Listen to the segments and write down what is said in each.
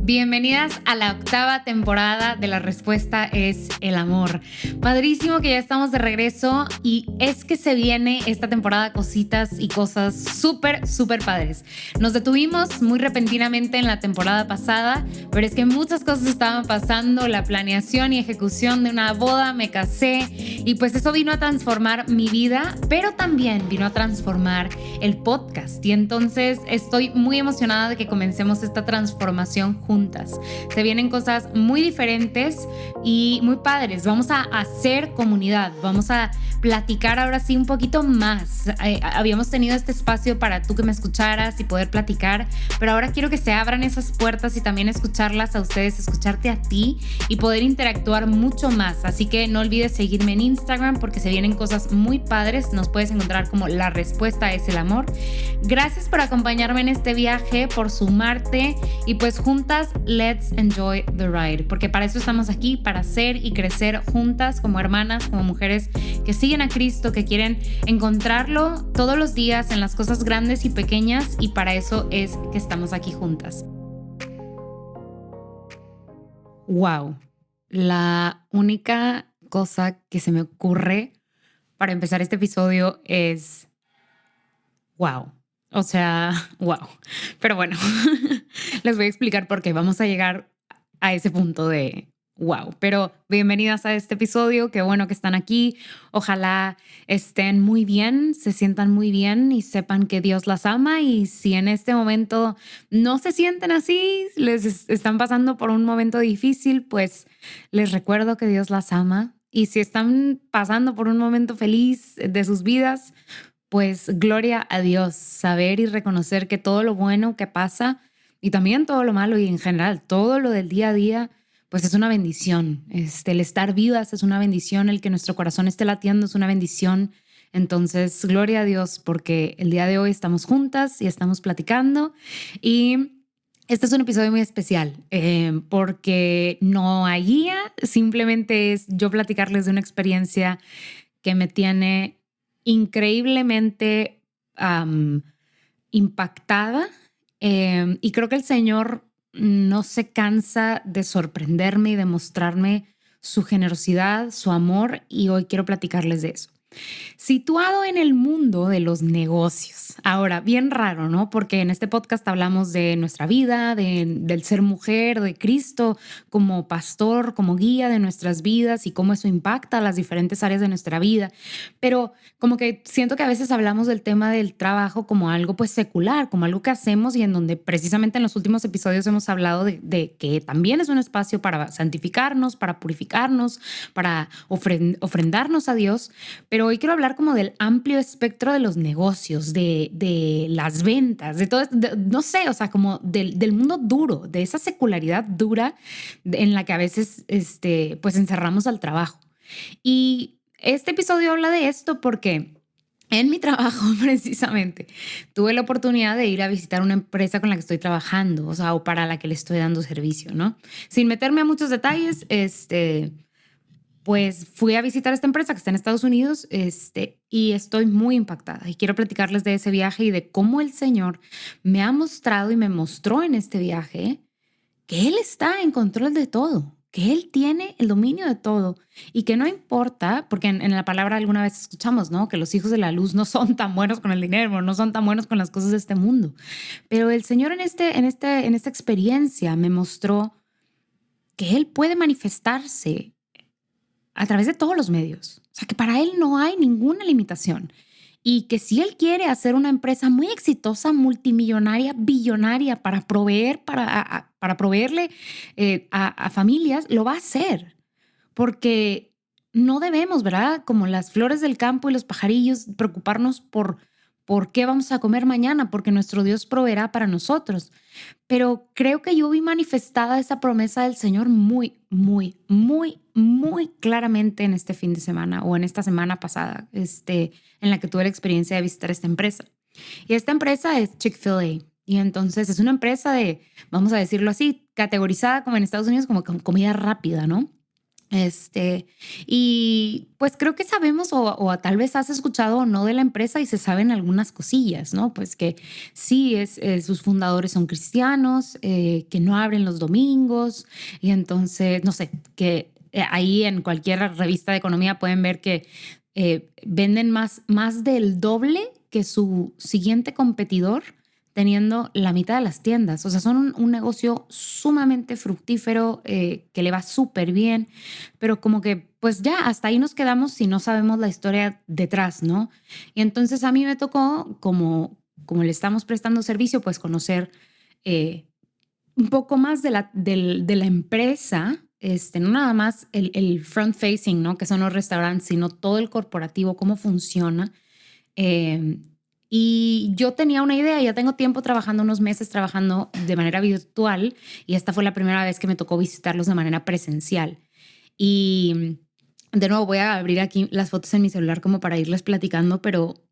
Bienvenidas a la 8ª temporada de La Respuesta es el Amor. Padrísimo que ya estamos de regreso y es que se viene esta temporada cositas y cosas súper padres. Nos detuvimos muy repentinamente en la temporada pasada, pero es que muchas cosas estaban pasando, la planeación y ejecución de una boda, me casé y pues eso vino a transformar mi vida, pero también vino a transformar el podcast y entonces estoy muy emocionada de que comencemos esta transformación juntas. Se vienen cosas muy diferentes y muy padres. Vamos a hacer comunidad, vamos a platicar ahora sí un poquito más. Habíamos tenido este espacio para tú que me escucharas y poder platicar, pero ahora quiero que se abran esas puertas y también escucharlas a ustedes, escucharte a ti y poder interactuar mucho más. Así que no olvides seguirme en Instagram porque se vienen cosas muy padres. Nos puedes encontrar como La Respuesta es el Amor. Gracias por acompañarme en este viaje, por sumarte y pues juntas, let's enjoy the ride, porque para eso estamos aquí, para ser y crecer juntas como hermanas, como mujeres que siguen a Cristo, que quieren encontrarlo todos los días en las cosas grandes y pequeñas, y para eso es que estamos aquí juntas. Wow, la única cosa que se me ocurre para empezar este episodio es wow. O sea, wow. Pero bueno, les voy a explicar por qué vamos a llegar a ese punto de wow. Pero bienvenidas a este episodio. Qué bueno que están aquí. Ojalá estén muy bien, se sientan muy bien y sepan que Dios las ama. Y si en este momento no se sienten así, les están pasando por un momento difícil, pues les recuerdo que Dios las ama. Y si están pasando por un momento feliz de sus vidas, pues gloria a Dios, saber y reconocer que todo lo bueno que pasa y también todo lo malo y en general todo lo del día a día, pues es una bendición. El estar vivas es una bendición, el que nuestro corazón esté latiendo es una bendición. Entonces, gloria a Dios porque el día de hoy estamos juntas y estamos platicando y este es un episodio muy especial porque no hay guía, simplemente es yo platicarles de una experiencia que me tiene increíblemente impactada y creo que el Señor no se cansa de sorprenderme y de mostrarme su generosidad, su amor, y hoy quiero platicarles de eso. Situado en el mundo de los negocios. Ahora, bien raro, ¿no? Porque en este podcast hablamos de nuestra vida, del ser mujer, de Cristo como pastor, como guía de nuestras vidas y cómo eso impacta las diferentes áreas de nuestra vida. Pero como que siento que a veces hablamos del tema del trabajo como algo pues secular, como algo que hacemos y en donde precisamente en los últimos episodios hemos hablado de que también es un espacio para santificarnos, para purificarnos, para ofrendarnos a Dios. Pero hoy quiero hablar como del amplio espectro de los negocios, de las ventas, de todo, no sé, o sea, como del mundo duro, de esa secularidad dura en la que a veces pues encerramos al trabajo. Y este episodio habla de esto porque en mi trabajo precisamente tuve la oportunidad de ir a visitar una empresa con la que estoy trabajando, o sea, o para la que le estoy dando servicio, ¿no? Sin meterme a muchos detalles, pues fui a visitar esta empresa que está en Estados Unidos y estoy muy impactada y quiero platicarles de ese viaje y de cómo el Señor me ha mostrado y me mostró en este viaje que Él está en control de todo, que Él tiene el dominio de todo y que no importa, porque en la palabra alguna vez escuchamos, ¿no? Que los hijos de la luz no son tan buenos con el dinero, no son tan buenos con las cosas de este mundo. Pero el Señor en esta experiencia me mostró que Él puede manifestarse a través de todos los medios. O sea, que para él no hay ninguna limitación. Y que si él quiere hacer una empresa muy exitosa, multimillonaria, billonaria, para proveer, para proveerle a familias, lo va a hacer. Porque no debemos, ¿verdad? Como las flores del campo y los pajarillos, preocuparnos por qué vamos a comer mañana, porque nuestro Dios proveerá para nosotros. Pero creo que yo vi manifestada esa promesa del Señor muy claramente en este fin de semana o en esta semana pasada, en la que tuve la experiencia de visitar esta empresa. Y esta empresa es Chick-fil-A. Y entonces es una empresa de, vamos a decirlo así, categorizada como en Estados Unidos como comida rápida, ¿no? Este, y pues creo que sabemos o tal vez has escuchado o no de la empresa y se saben algunas cosillas, ¿no? Pues que sí, sus fundadores son cristianos, que no abren los domingos y entonces, no sé, que ahí en cualquier revista de economía pueden ver que venden más del doble que su siguiente competidor teniendo la mitad de las tiendas. O sea, son un negocio sumamente fructífero, que le va súper bien, pero como que pues ya hasta ahí nos quedamos si no sabemos la historia detrás, ¿no? Y entonces a mí me tocó, como le estamos prestando servicio, pues conocer eh, un poco más de la empresa, no nada más el front facing, ¿no? Que son los restaurantes, sino todo el corporativo, cómo funciona. Eh, y yo tenía una idea, ya tengo tiempo trabajando, unos meses trabajando de manera virtual, y esta fue la primera vez que me tocó visitarlos de manera presencial. Y de nuevo voy a abrir aquí las fotos en mi celular como para irles platicando, pero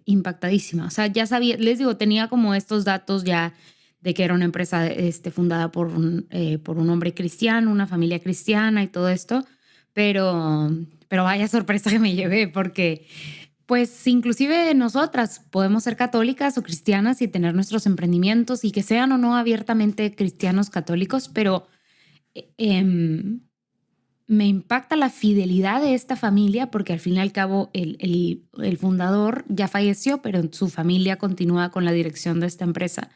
impactadísima. O sea, ya sabía, les digo, tenía como estos datos ya de que era una empresa fundada por un hombre cristiano, una familia cristiana y todo esto, pero vaya sorpresa que me llevé porque pues inclusive nosotras podemos ser católicas o cristianas y tener nuestros emprendimientos y que sean o no abiertamente cristianos católicos, pero em, me impacta la fidelidad de esta familia porque al fin y al cabo el fundador ya falleció, pero su familia continúa con la dirección de esta empresa.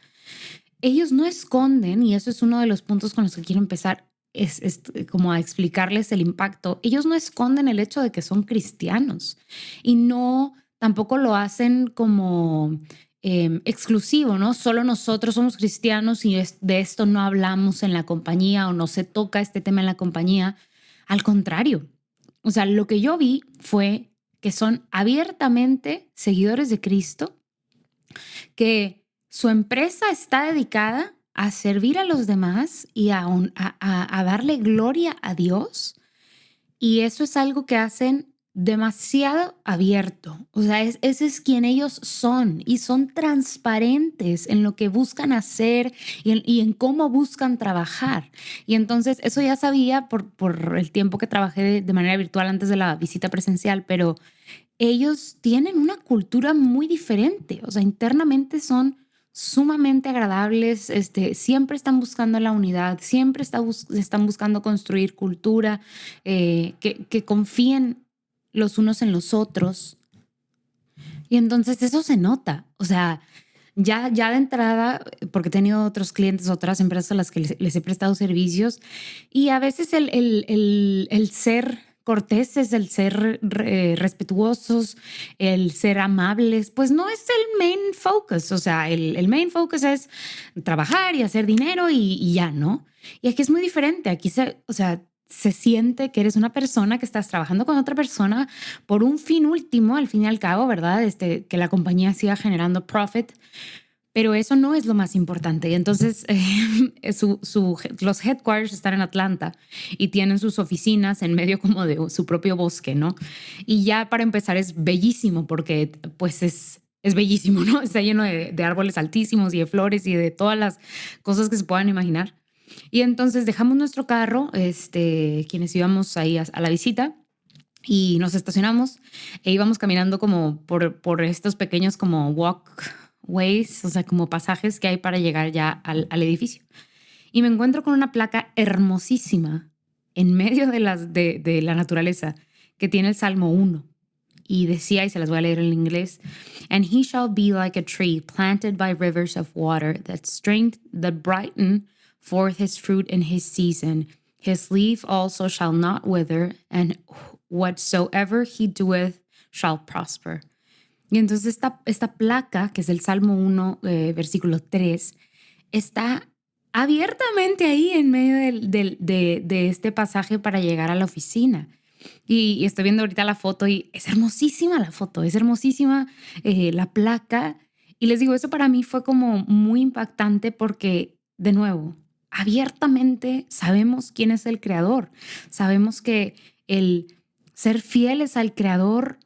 Ellos no esconden, y eso es uno de los puntos con los que quiero empezar, es como a explicarles el impacto. Ellos no esconden el hecho de que son cristianos y no tampoco lo hacen como exclusivo, ¿no? Solo nosotros somos cristianos y de esto no hablamos en la compañía o no se toca este tema en la compañía. Al contrario, o sea, lo que yo vi fue que son abiertamente seguidores de Cristo, que su empresa está dedicada a servir a los demás y a darle gloria a Dios. Y eso es algo que hacen demasiado abierto. O sea, ese es quien ellos son y son transparentes en lo que buscan hacer y en cómo buscan trabajar. Y entonces eso ya sabía por el tiempo que trabajé de manera virtual antes de la visita presencial, pero ellos tienen una cultura muy diferente, o sea, internamente son sumamente agradables, siempre están buscando la unidad, siempre están buscando construir cultura, que confíen los unos en los otros. Y entonces eso se nota, o sea, ya de entrada, porque he tenido otros clientes, otras empresas a las que les he prestado servicios, y a veces el ser corteses, el ser respetuosos, el ser amables, pues no es el main focus. O sea, el main focus es trabajar y hacer dinero y ya, ¿no? Y aquí es muy diferente. Aquí o sea, se siente que eres una persona que estás trabajando con otra persona por un fin último, al fin y al cabo, ¿verdad? Que la compañía siga generando profit, pero eso no es lo más importante. Y entonces los headquarters están en Atlanta y tienen sus oficinas en medio como de su propio bosque, ¿no? Y ya para empezar es bellísimo porque pues es bellísimo, ¿no? Está lleno de árboles altísimos y de flores y de todas las cosas que se puedan imaginar. Y entonces dejamos nuestro carro, quienes íbamos ahí a la visita, y nos estacionamos e íbamos caminando como por estos pequeños como walkways, o sea, como pasajes que hay para llegar ya al edificio. Y me encuentro con una placa hermosísima en medio de la naturaleza que tiene el Salmo 1. Y decía, y se las voy a leer en inglés: "And he shall be like a tree planted by rivers of water that brighten forth his fruit in his season. His leaf also shall not wither, and whatsoever he doeth shall prosper." Y entonces esta placa, que es el Salmo 1, versículo 3, está abiertamente ahí en medio de este pasaje para llegar a la oficina. Y estoy viendo ahorita la foto y es hermosísima la foto, es hermosísima la placa. Y les digo, eso para mí fue como muy impactante porque, de nuevo, abiertamente sabemos quién es el creador. Sabemos que el ser fieles al creador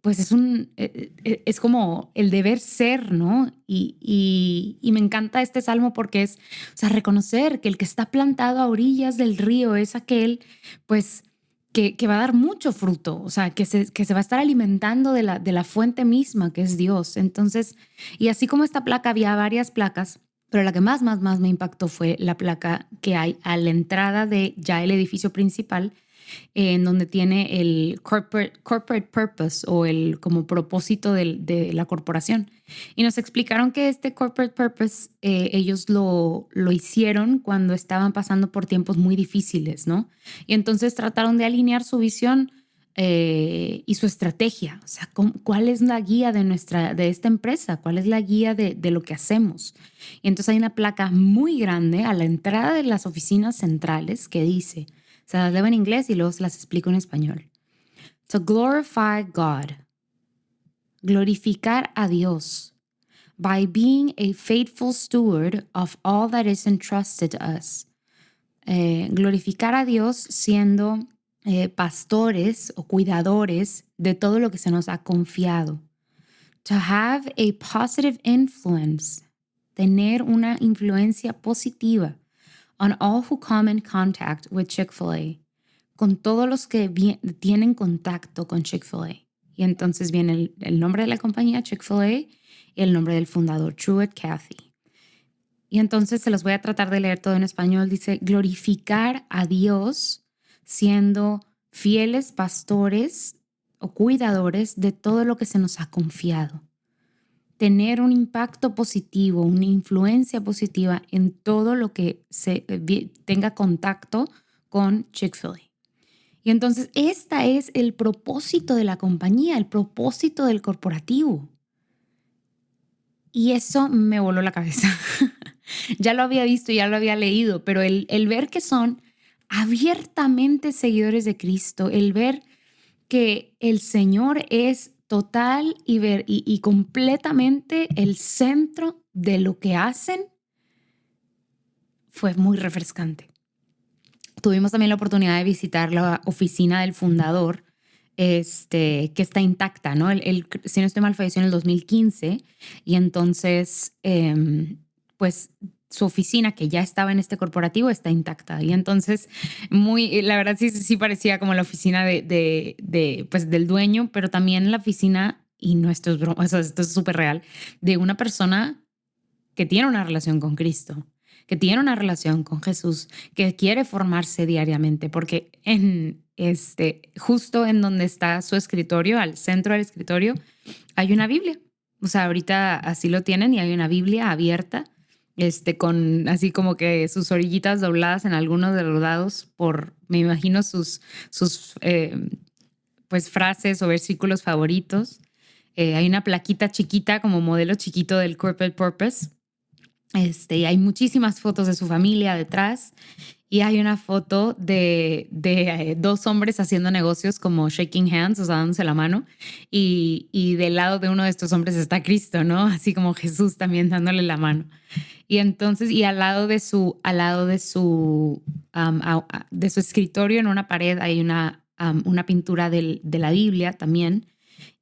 pues es como el deber ser, ¿no? Y me encanta este salmo porque es, o sea, reconocer que el que está plantado a orillas del río es aquel, pues, que va a dar mucho fruto, o sea, que se va a estar alimentando de la fuente misma, que es Dios. Entonces, y así como esta placa, había varias placas, pero la que más me impactó fue la placa que hay a la entrada de ya el edificio principal, en donde tiene el corporate purpose o el como propósito de la corporación. Y nos explicaron que este corporate purpose ellos lo hicieron cuando estaban pasando por tiempos muy difíciles, ¿no? Y entonces trataron de alinear su visión y su estrategia. O sea, ¿cuál es la guía de esta empresa? ¿Cuál es la guía de lo que hacemos? Y entonces hay una placa muy grande a la entrada de las oficinas centrales que dice, se las leo en inglés y luego se las explico en español. To glorify God, glorificar a Dios, by being a faithful steward of all that is entrusted to us. Glorificar a Dios siendo pastores o cuidadores de todo lo que se nos ha confiado. To have a positive influence, tener una influencia positiva on all who come in contact with Chick-fil-A, con todos los que tienen contacto con Chick-fil-A. Y entonces viene el nombre de la compañía, Chick-fil-A, y el nombre del fundador, Truett Cathy. Y entonces se los voy a tratar de leer todo en español. Dice, glorificar a Dios siendo fieles pastores o cuidadores de todo lo que se nos ha confiado. Tener un impacto positivo, una influencia positiva en todo lo que tenga contacto con Chick-fil-A. Y entonces este es el propósito de la compañía, el propósito del corporativo. Y eso me voló la cabeza. Ya lo había visto, ya lo había leído, pero el ver que son abiertamente seguidores de Cristo, el ver que el Señor es total y completamente el centro de lo que hacen, fue muy refrescante. Tuvimos también la oportunidad de visitar la oficina del fundador, que está intacta, ¿no? Si no estoy mal, falleció en el 2015 y entonces, pues su oficina, que ya estaba en este corporativo, está intacta. Y entonces, la verdad sí parecía como la oficina pues, del dueño, pero también la oficina, y no esto es broma, esto es súper real, de una persona que tiene una relación con Cristo, que tiene una relación con Jesús, que quiere formarse diariamente, porque justo en donde está su escritorio, al centro del escritorio, hay una Biblia. O sea, ahorita así lo tienen y hay una Biblia abierta, con así como que sus orillitas dobladas en algunos de los lados me imagino sus pues frases o versículos favoritos. Hay una plaquita chiquita como modelo chiquito del Corporate Purpose. Y hay muchísimas fotos de su familia detrás y hay una foto de dos hombres haciendo negocios como shaking hands, o sea, dándose la mano, y del lado de uno de estos hombres está Cristo, ¿no? Así como Jesús también dándole la mano. Y entonces, y al lado de su escritorio en una pared hay una pintura de la Biblia también,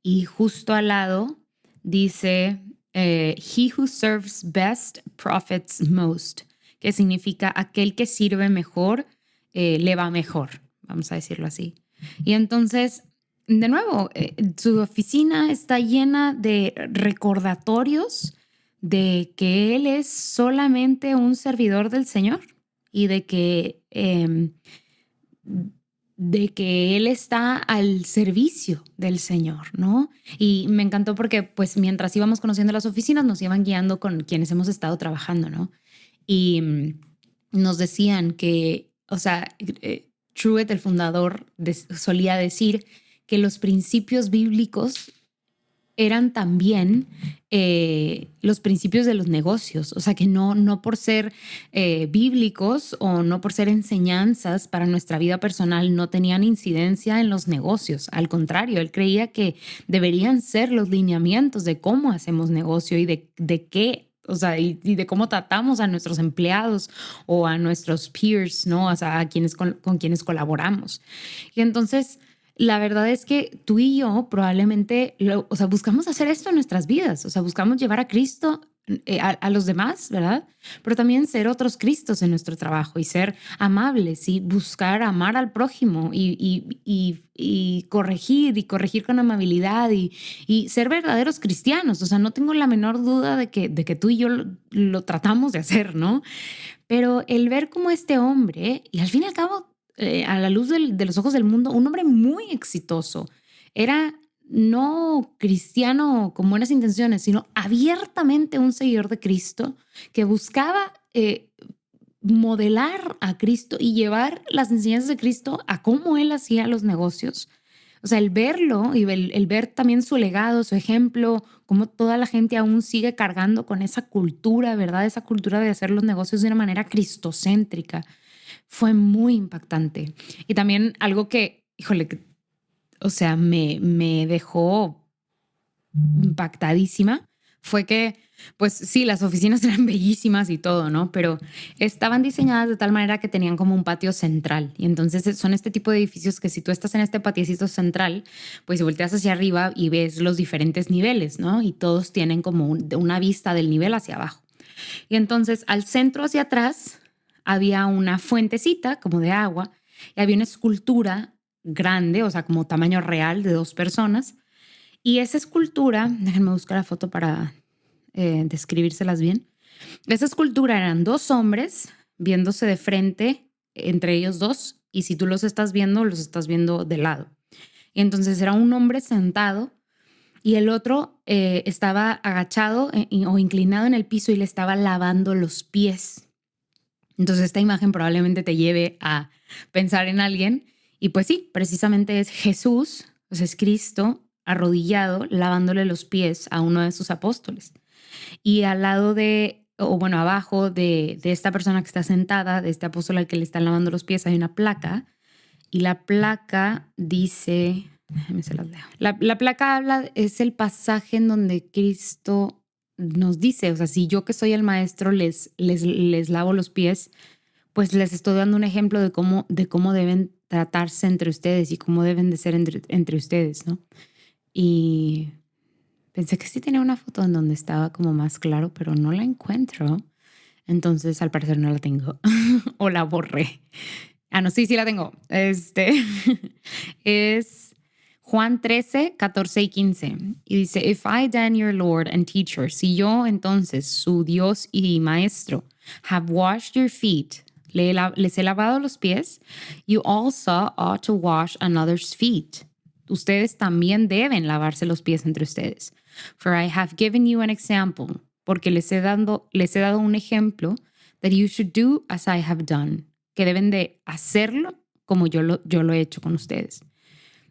y justo al lado dice he who serves best profits most, que significa aquel que sirve mejor le va mejor, vamos a decirlo así. Y entonces, de nuevo, su oficina está llena de recordatorios de que él es solamente un servidor del Señor y de que él está al servicio del Señor, ¿no? Y me encantó porque, pues, mientras íbamos conociendo las oficinas, nos iban guiando con quienes hemos estado trabajando, ¿no? Y nos decían que, o sea, Truett, el fundador, solía decir que los principios bíblicos eran también los principios de los negocios. O sea, que no por ser bíblicos o no por ser enseñanzas para nuestra vida personal no tenían incidencia en los negocios. Al contrario, él creía que deberían ser los lineamientos de cómo hacemos negocio y de qué, o sea, y de cómo tratamos a nuestros empleados o a nuestros peers, ¿no? O sea, con quienes colaboramos. Y entonces la verdad es que tú y yo probablemente, o sea, buscamos hacer esto en nuestras vidas, o sea, buscamos llevar a Cristo a los demás, ¿verdad? Pero también ser otros Cristos en nuestro trabajo y ser amables y buscar amar al prójimo y corregir y corregir con amabilidad y ser verdaderos cristianos. O sea, no tengo la menor duda de que tú y yo lo tratamos de hacer, ¿no? Pero el ver como este hombre, y al fin y al cabo, a la luz de los ojos del mundo, un hombre muy exitoso, era no cristiano con buenas intenciones, sino abiertamente un seguidor de Cristo que buscaba modelar a Cristo y llevar las enseñanzas de Cristo a cómo él hacía los negocios. O sea, el verlo y el ver también su legado, su ejemplo, cómo toda la gente aún sigue cargando con esa cultura, ¿verdad? Esa cultura de hacer los negocios de una manera cristocéntrica. Fue muy impactante. Y también algo que, híjole, o sea, me dejó impactadísima fue que, pues sí, las oficinas eran bellísimas y todo, ¿no? Pero estaban diseñadas de tal manera que tenían como un patio central. Y entonces son este tipo de edificios que si tú estás en este patiecito central, pues si volteas hacia arriba y ves los diferentes niveles, ¿no? Y todos tienen como una vista del nivel hacia abajo. Y entonces al centro hacia atrás había una fuentecita como de agua y había una escultura grande, o sea, como tamaño real de 2 personas. Y esa escultura, déjenme buscar la foto para describírselas bien. Esa escultura eran 2 hombres viéndose de frente entre ellos dos, y si tú los estás viendo de lado. Y entonces era un hombre sentado y el otro estaba agachado o inclinado en el piso y le estaba lavando los pies. Entonces esta imagen probablemente te lleve a pensar en alguien, y pues sí, precisamente es Jesús, o sea, es Cristo arrodillado lavándole los pies a uno de sus apóstoles. Y al lado o bueno, abajo de esta persona que está sentada, de este apóstol al que le están lavando los pies, hay una placa, y la placa dice, déjenme se las leo. La placa es el pasaje en donde Cristo nos dice, o sea, si yo que soy el maestro les lavo los pies, pues les estoy dando un ejemplo de cómo deben tratarse entre ustedes y cómo deben de ser entre ustedes, ¿no? Y pensé que sí tenía una foto en donde estaba como más claro, pero no la encuentro. Entonces, al parecer no la tengo. O la borré. Ah, no, sí, sí la tengo. Es Juan 13, 14 y 15. Y dice, If I then, your Lord and teacher, si yo entonces, su Dios y maestro, have washed your feet, les he lavado los pies, you also ought to wash another's feet. Ustedes también deben lavarse los pies entre ustedes. For I have given you an example, porque les he dado un ejemplo, that you should do as I have done, que deben de hacerlo como yo lo he hecho con ustedes.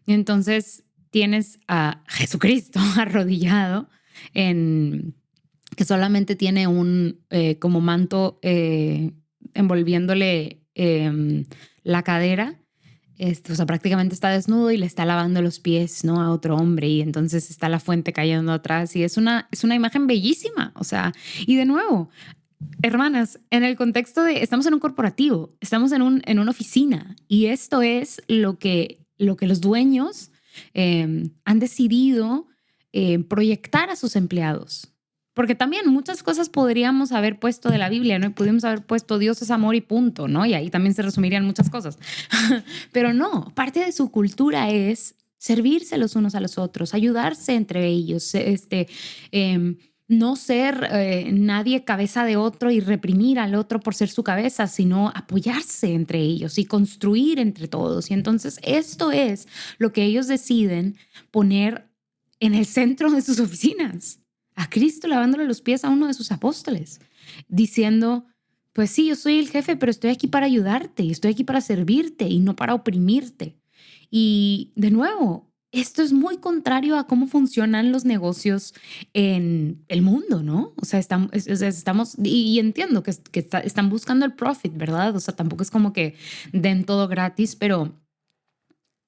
Y entonces tienes a Jesucristo arrodillado que solamente tiene un como manto envolviéndole la cadera. O sea, prácticamente está desnudo y le está lavando los pies, ¿no? A otro hombre, y entonces está la fuente cayendo atrás y es una imagen bellísima. O sea, y de nuevo, hermanas, en el contexto de estamos en un corporativo, estamos en una oficina, y esto es lo que los dueños han decidido proyectar a sus empleados. Porque también muchas cosas podríamos haber puesto de la Biblia, ¿no? Y pudimos haber puesto Dios es amor y punto, ¿no? Y ahí también se resumirían muchas cosas. Pero no, parte de su cultura es servirse los unos a los otros, ayudarse entre ellos, no ser nadie cabeza de otro y reprimir al otro por ser su cabeza, sino apoyarse entre ellos y construir entre todos. Y entonces esto es lo que ellos deciden poner en el centro de sus oficinas. A Cristo lavándole los pies a uno de sus apóstoles, diciendo, pues sí, yo soy el jefe, pero estoy aquí para ayudarte y estoy aquí para servirte y no para oprimirte. Y de nuevo, esto es muy contrario a cómo funcionan los negocios en el mundo, ¿no? O sea, estamos y entiendo que están buscando el profit, ¿verdad? O sea, tampoco es como que den todo gratis, pero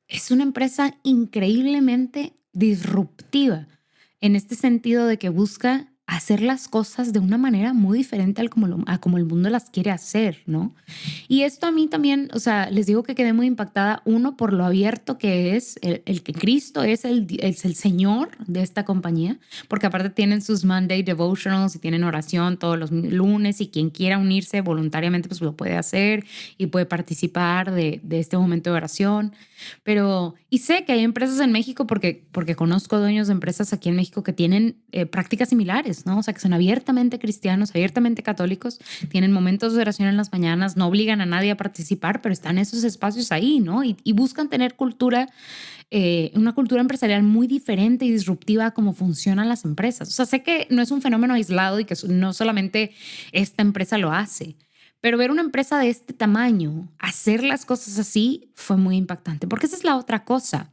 es una empresa increíblemente disruptiva en este sentido de que busca hacer las cosas de una manera muy diferente a como el mundo las quiere hacer, ¿no? Y esto a mí también, o sea, les digo que quedé muy impactada, uno, por lo abierto que es, el que Cristo es el Señor de esta compañía, porque aparte tienen sus Monday devotionals y tienen oración todos los lunes, y quien quiera unirse voluntariamente pues lo puede hacer y puede participar de este momento de oración. Pero, y sé que hay empresas en México porque conozco dueños de empresas aquí en México que tienen prácticas similares, ¿no? O sea, que son abiertamente cristianos, abiertamente católicos, tienen momentos de oración en las mañanas, no obligan a nadie a participar, pero están esos espacios ahí, ¿no? Y buscan tener una cultura empresarial muy diferente y disruptiva a cómo funcionan las empresas. O sea, sé que no es un fenómeno aislado y que no solamente esta empresa lo hace, pero ver una empresa de este tamaño hacer las cosas así fue muy impactante, porque esa es la otra cosa.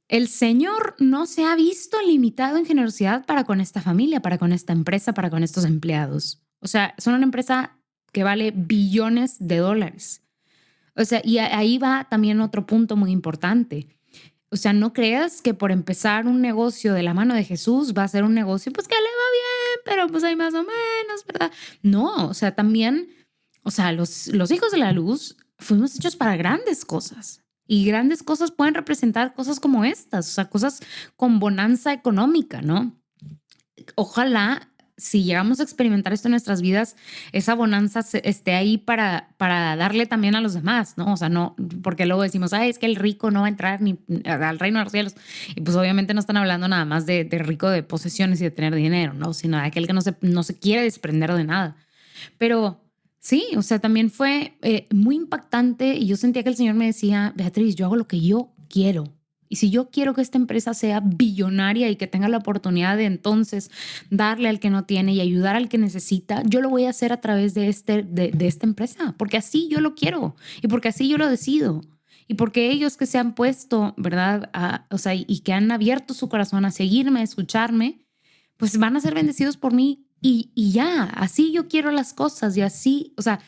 El Señor no se ha visto limitado en generosidad para con esta familia, para con esta empresa, para con estos empleados. O sea, son una empresa que vale billones de dólares. O sea, y ahí va también otro punto muy importante. O sea, no creas que por empezar un negocio de la mano de Jesús va a ser un negocio pues que le va bien, pero pues hay más o menos, ¿verdad? No, o sea, también, o sea, los hijos de la luz fuimos hechos para grandes cosas. Y grandes cosas pueden representar cosas como estas, o sea, cosas con bonanza económica, ¿no? Ojalá si llegamos a experimentar esto en nuestras vidas, esa bonanza esté ahí para darle también a los demás, ¿no? O sea, no, porque luego decimos, ay, es que el rico no va a entrar ni al reino de los cielos. Y pues obviamente no están hablando nada más de rico de posesiones y de tener dinero, ¿no? Sino de aquel que no se quiere desprender de nada. Pero sí, o sea, también fue muy impactante y yo sentía que el Señor me decía, Beatriz, yo hago lo que yo quiero. Y si yo quiero que esta empresa sea billonaria y que tenga la oportunidad de entonces darle al que no tiene y ayudar al que necesita, yo lo voy a hacer a través de esta empresa, porque así yo lo quiero y porque así yo lo decido. Y porque ellos que se han puesto, ¿verdad? O sea, y que han abierto su corazón a seguirme, a escucharme, pues van a ser bendecidos por mí y ya, así yo quiero las cosas y así, o sea,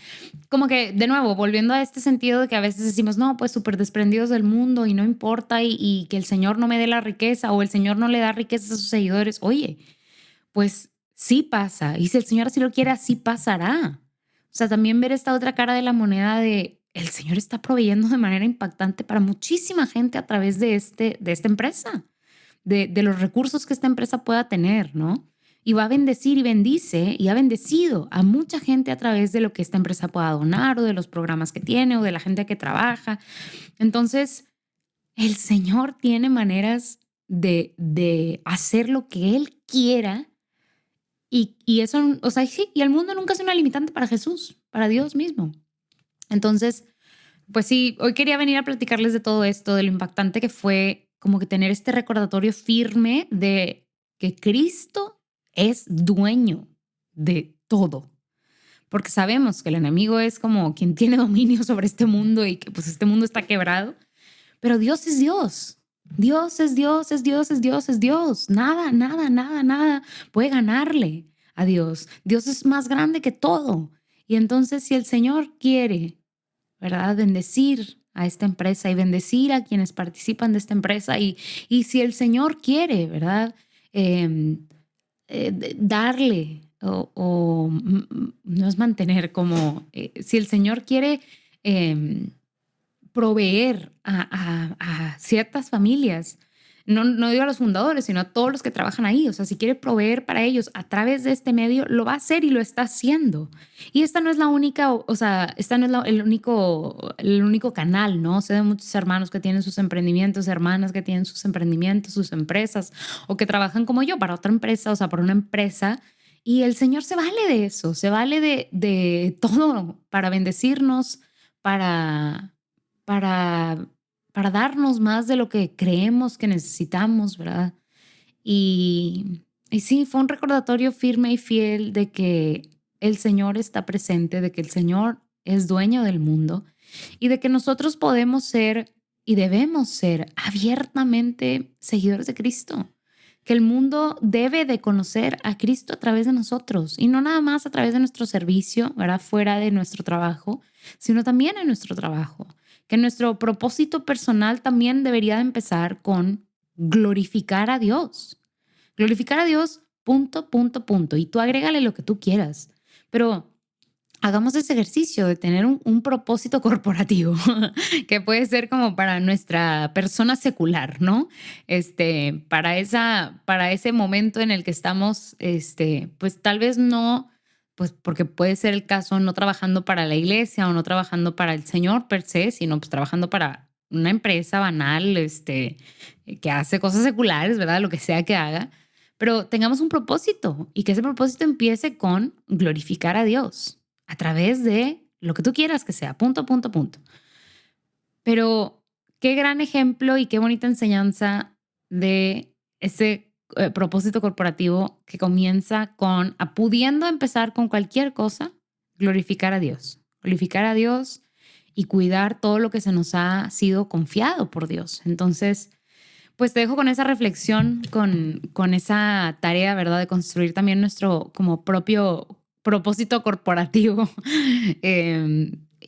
como que de nuevo, volviendo a este sentido de que a veces decimos, no, pues súper desprendidos del mundo y no importa y que el Señor no me dé la riqueza o el Señor no le da riqueza a sus seguidores. Oye, pues sí pasa y si el Señor así lo quiere, así pasará. O sea, también ver esta otra cara de la moneda de el Señor está proveyendo de manera impactante para muchísima gente a través de esta empresa de los recursos que esta empresa pueda tener, ¿no? Y va a bendecir y bendice y ha bendecido a mucha gente a través de lo que esta empresa pueda donar o de los programas que tiene o de la gente que trabaja. Entonces, el Señor tiene maneras de hacer lo que Él quiera y eso, o sea, sí, y el mundo nunca es una limitante para Jesús, para Dios mismo. Entonces, pues sí, hoy quería venir a platicarles de todo esto, de lo impactante que fue como que tener este recordatorio firme de que Cristo es dueño de todo. Porque sabemos que el enemigo es como quien tiene dominio sobre este mundo y que pues este mundo está quebrado, pero Dios es Dios. Dios es Dios, es Dios, es Dios, es Dios. Nada, nada, nada, nada puede ganarle a Dios. Dios es más grande que todo. Y entonces si el Señor quiere, ¿verdad? Bendecir a esta empresa y bendecir a quienes participan de esta empresa. Y si el Señor quiere, ¿verdad? Eh, darle no es mantener como, si el Señor quiere eh, proveer a ciertas familias, no digo a los fundadores, sino a todos los que trabajan ahí. O sea, si quiere proveer para ellos a través de este medio, lo va a hacer y lo está haciendo. Y esta no es la única, o sea, esta no es el único canal, ¿no? Sé de muchos hermanos que tienen sus emprendimientos, hermanas que tienen sus emprendimientos, sus empresas, o que trabajan como yo para otra empresa, o sea, para una empresa. Y el Señor se vale de eso, se vale de todo para bendecirnos, para, para para darnos más de lo que creemos que necesitamos, ¿verdad? Y sí, fue un recordatorio firme y fiel de que el Señor está presente, de que el Señor es dueño del mundo y de que nosotros podemos ser y debemos ser abiertamente seguidores de Cristo. Que el mundo debe de conocer a Cristo a través de nosotros y no nada más a través de nuestro servicio, ¿verdad? Fuera de nuestro trabajo, sino también en nuestro trabajo. Que nuestro propósito personal también debería de empezar con glorificar a Dios. Glorificar a Dios punto, punto, punto. Y tú agrégale lo que tú quieras. Pero hagamos ese ejercicio de tener un propósito corporativo que puede ser como para nuestra persona secular, ¿no? Para ese momento en el que estamos, pues tal vez no, pues porque puede ser el caso no trabajando para la iglesia o no trabajando para el Señor per se, sino pues trabajando para una empresa banal, que hace cosas seculares, ¿verdad? Lo que sea que haga. Pero tengamos un propósito y que ese propósito empiece con glorificar a Dios a través de lo que tú quieras que sea, punto, punto, punto. Pero qué gran ejemplo y qué bonita enseñanza de ese propósito corporativo que comienza con, pudiendo empezar con cualquier cosa, glorificar a Dios y cuidar todo lo que se nos ha sido confiado por Dios. Entonces, pues te dejo con esa reflexión, con esa tarea, ¿verdad? De construir también nuestro como propio propósito corporativo.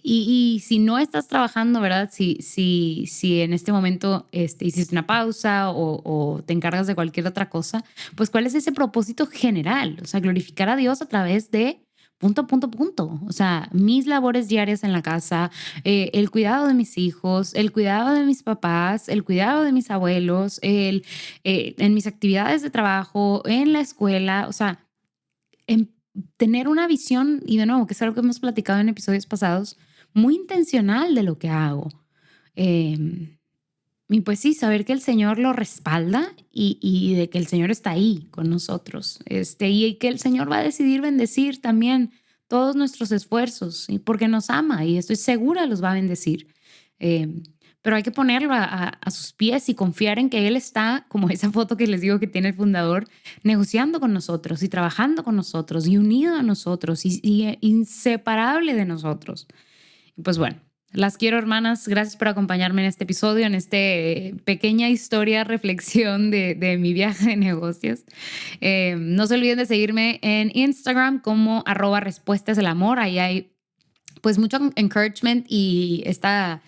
Y si no estás trabajando, ¿verdad? Si en este momento hiciste una pausa o te encargas de cualquier otra cosa, pues ¿cuál es ese propósito general? O sea, glorificar a Dios a través de punto, punto, punto. O sea, mis labores diarias en la casa, el cuidado de mis hijos, el cuidado de mis papás, el cuidado de mis abuelos, en mis actividades de trabajo, en la escuela, o sea, tener una visión, y de nuevo, que es algo que hemos platicado en episodios pasados, muy intencional de lo que hago. Eh, y pues sí, saber que el Señor lo respalda y de que el Señor está ahí con nosotros. Y que el Señor va a decidir bendecir también todos nuestros esfuerzos, y porque nos ama y estoy segura los va a bendecir. Eh, pero hay que ponerlo a sus pies y confiar en que Él está, como esa foto que les digo que tiene el fundador, negociando con nosotros y trabajando con nosotros y unido a nosotros y inseparable de nosotros. Y pues bueno, las quiero, hermanas. Gracias por acompañarme en este episodio, en esta pequeña historia, reflexión de mi viaje de negocios. No se olviden de seguirme en Instagram como @respuestas del amor. Ahí hay pues mucho encouragement y estamos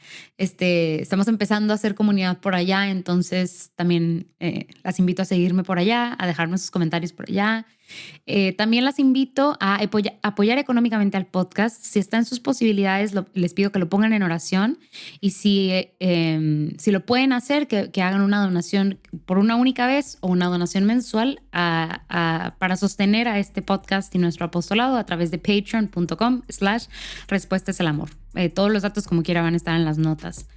empezando a hacer comunidad por allá, entonces también las invito a seguirme por allá, a dejarme sus comentarios por allá. También las invito a apoyar económicamente al podcast. Si está en sus posibilidades, les pido que lo pongan en oración y si lo pueden hacer, que hagan una donación por una única vez o una donación mensual para sostener a este podcast y nuestro apostolado a través de patreon.com/respuestas al amor. Todos los datos como quiera van a estar en las notas.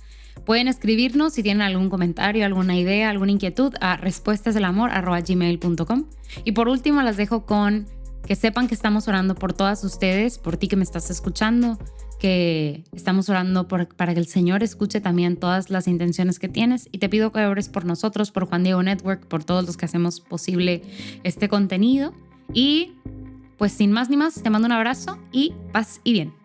Pueden escribirnos si tienen algún comentario, alguna idea, alguna inquietud a respuestasdelamor@gmail.com. Y por último, las dejo con que sepan que estamos orando por todas ustedes, por ti que me estás escuchando, que estamos orando para que el Señor escuche también todas las intenciones que tienes. Y te pido que ores por nosotros, por Juan Diego Network, por todos los que hacemos posible este contenido. Y pues sin más ni más, te mando un abrazo y paz y bien.